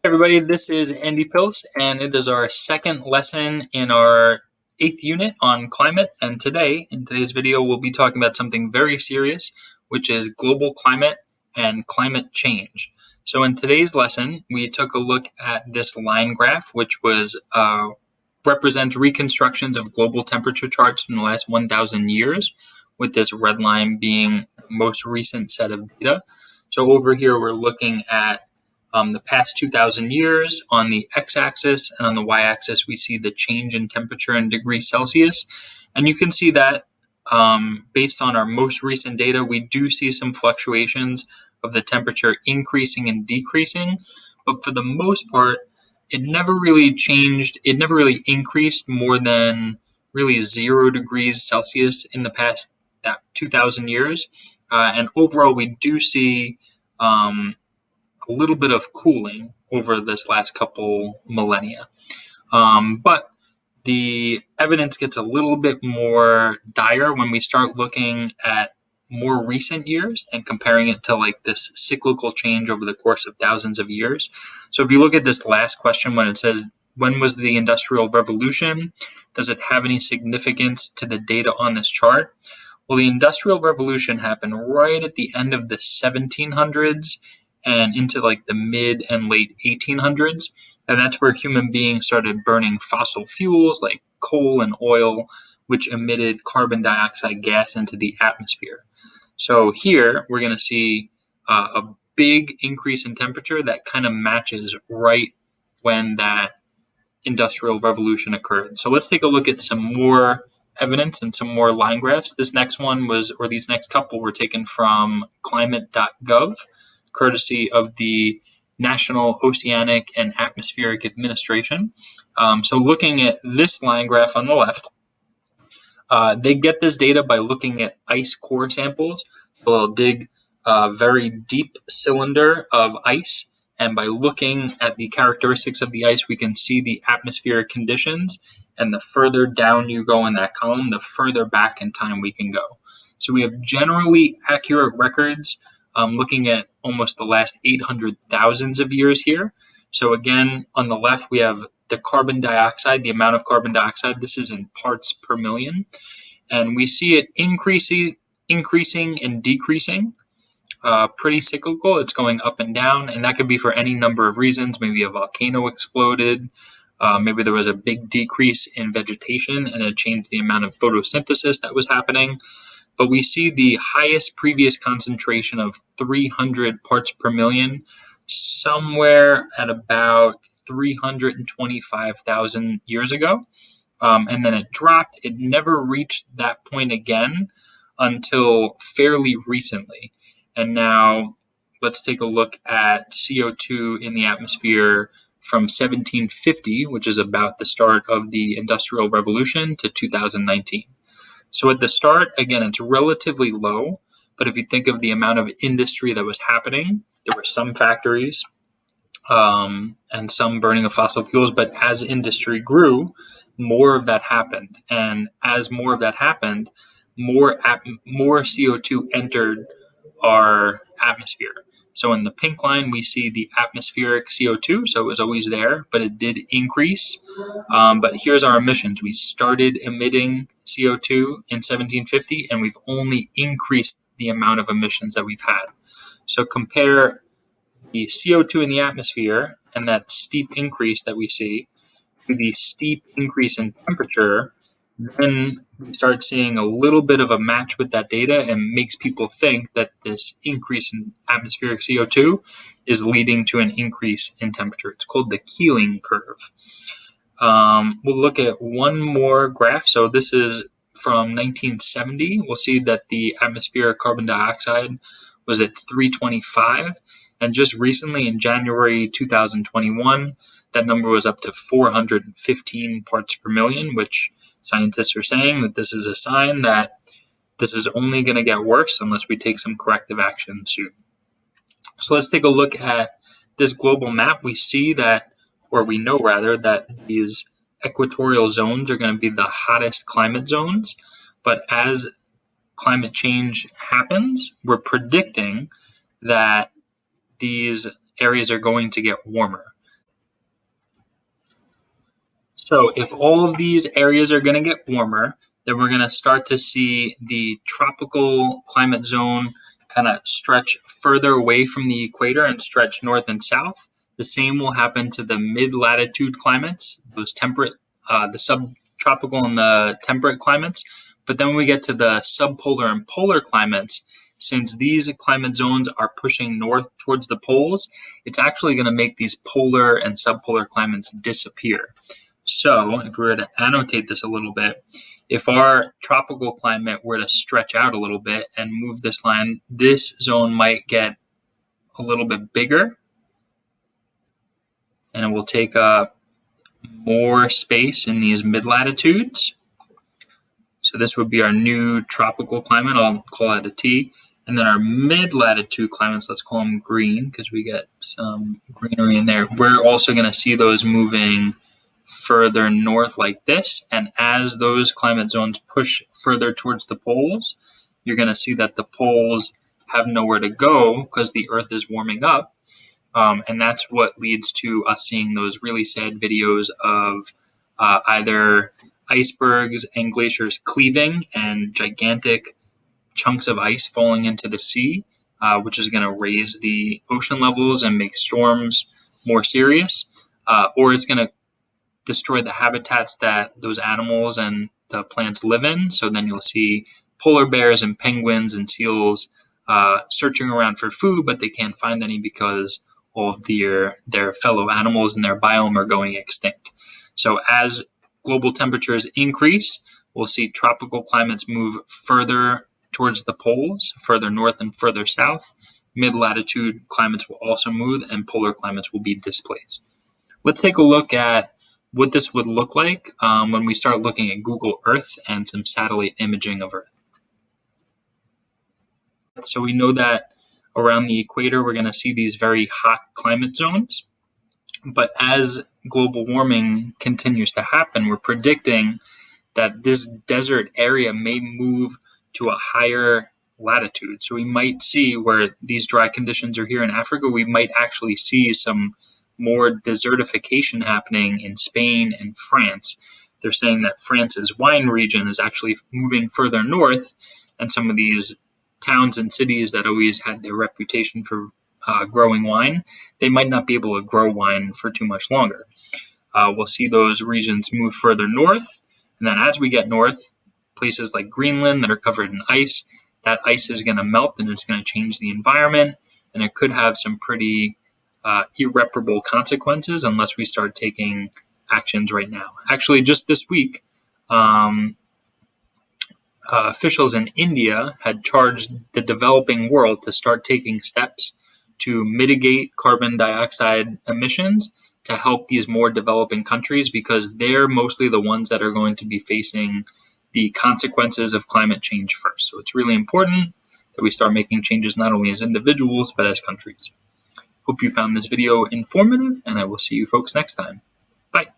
Everybody, this is Andy Pils, and it is our second lesson in our 8th unit on climate. And today, in today's video, we'll be talking about something very serious, which is global climate and climate change. So in today's lesson, we took a look at this line graph, which represents reconstructions of global temperature charts from the last 1,000 years, with this red line being the most recent set of data. So over here, we're looking at the past 2,000 years on the x-axis, and on the y-axis we see the change in temperature in degrees Celsius. And you can see that based on our most recent data, we do see some fluctuations of the temperature increasing and decreasing, but for the most part, it never really changed. It never really increased more than really 0 degrees Celsius in the past 2,000 years. And overall, we do see a little bit of cooling over this last couple millennia. But the evidence gets a little bit more dire when we start looking at more recent years and comparing it to like this cyclical change over the course of thousands of years. So if you look at this last question, when it says, when was the Industrial Revolution? Does it have any significance to the data on this chart? Well, the Industrial Revolution happened right at the end of the 1700s and into like the mid and late 1800s. And that's where human beings started burning fossil fuels like coal and oil, which emitted carbon dioxide gas into the atmosphere. So here we're going to see a big increase in temperature that kind of matches right when that Industrial Revolution occurred. So let's take a look at some more evidence and some more line graphs. This next one these next couple were taken from climate.gov, courtesy of the National Oceanic and Atmospheric Administration. So looking at this line graph on the left, they get this data by looking at ice core samples. So they'll dig a very deep cylinder of ice, and by looking at the characteristics of the ice, we can see the atmospheric conditions. And the further down you go in that column, the further back in time we can go. So we have generally accurate records looking at almost the last 800,000 of years here. So again, on the left, we have the carbon dioxide, the amount of carbon dioxide. This is in parts per million. And we see it increasing and decreasing. Pretty cyclical. It's going up and down, and that could be for any number of reasons. Maybe a volcano exploded. Maybe there was a big decrease in vegetation and it changed the amount of photosynthesis that was happening. But we see the highest previous concentration of 300 parts per million somewhere at about 325,000 years ago. And then it dropped. It never reached that point again until fairly recently. And now let's take a look at CO2 in the atmosphere from 1750, which is about the start of the Industrial Revolution, to 2019. So at the start, again, it's relatively low, but if you think of the amount of industry that was happening, there were some factories and some burning of fossil fuels, but as industry grew, more of that happened. And as more of that happened, more CO2 entered our atmosphere. So in the pink line, we see the atmospheric CO2, so it was always there, but it did increase. But here's our emissions. We started emitting CO2 in 1750, and we've only increased the amount of emissions that we've had. So compare the CO2 in the atmosphere and that steep increase that we see to the steep increase in temperature. Then we start seeing a little bit of a match with that data and makes people think that this increase in atmospheric CO2 is leading to an increase in temperature. It's called the Keeling curve. We'll look at one more graph. So this is from 1970. We'll see that the atmospheric carbon dioxide was at 325. And just recently in January 2021, that number was up to 415 parts per million, which scientists are saying that this is a sign that this is only going to get worse unless we take some corrective action soon. So let's take a look at this global map. We see that, or we know rather, that these equatorial zones are going to be the hottest climate zones. But as climate change happens, we're predicting that these areas are going to get warmer. So if all of these areas are going to get warmer, then we're going to start to see the tropical climate zone kind of stretch further away from the equator and stretch north and south. The same will happen to the mid-latitude climates, those temperate, the subtropical and the temperate climates. But then when we get to the subpolar and polar climates, since these climate zones are pushing north towards the poles, it's actually going to make these polar and subpolar climates disappear. So if we were to annotate this a little bit, if our tropical climate were to stretch out a little bit and move this line, this zone might get a little bit bigger, and it will take up more space in these mid-latitudes. So this would be our new tropical climate. I'll call it a T. And then our mid-latitude climates, let's call them green because we get some greenery in there. We're also going to see those moving further north like this. And as those climate zones push further towards the poles, you're going to see that the poles have nowhere to go because the Earth is warming up. And that's what leads to us seeing those really sad videos of either icebergs and glaciers cleaving and gigantic chunks of ice falling into the sea, which is going to raise the ocean levels and make storms more serious, or it's going to destroy the habitats that those animals and the plants live in. So then you'll see polar bears and penguins and seals searching around for food, but they can't find any because all of their fellow animals in their biome are going extinct. So as global temperatures increase, we'll see tropical climates move further towards the poles, further north and further south. Mid-latitude climates will also move, and polar climates will be displaced. Let's take a look at what this would look like when we start looking at Google Earth and some satellite imaging of Earth. So we know that around the equator, we're going to see these very hot climate zones. But as global warming continues to happen, we're predicting that this desert area may move to a higher latitude. So we might see where these dry conditions are here in Africa, we might actually see some more desertification happening in Spain and France. They're saying that France's wine region is actually moving further north, and some of these towns and cities that always had their reputation for growing wine, they might not be able to grow wine for too much longer. We'll see those regions move further north, and then as we get north, places like Greenland that are covered in ice, that ice is going to melt and it's going to change the environment, and it could have some pretty irreparable consequences unless we start taking actions right now. Actually, just this week, officials in India had charged the developing world to start taking steps to mitigate carbon dioxide emissions to help these more developing countries, because they're mostly the ones that are going to be facing the consequences of climate change first. So it's really important that we start making changes not only as individuals, but as countries. Hope you found this video informative, and I will see you folks next time. Bye.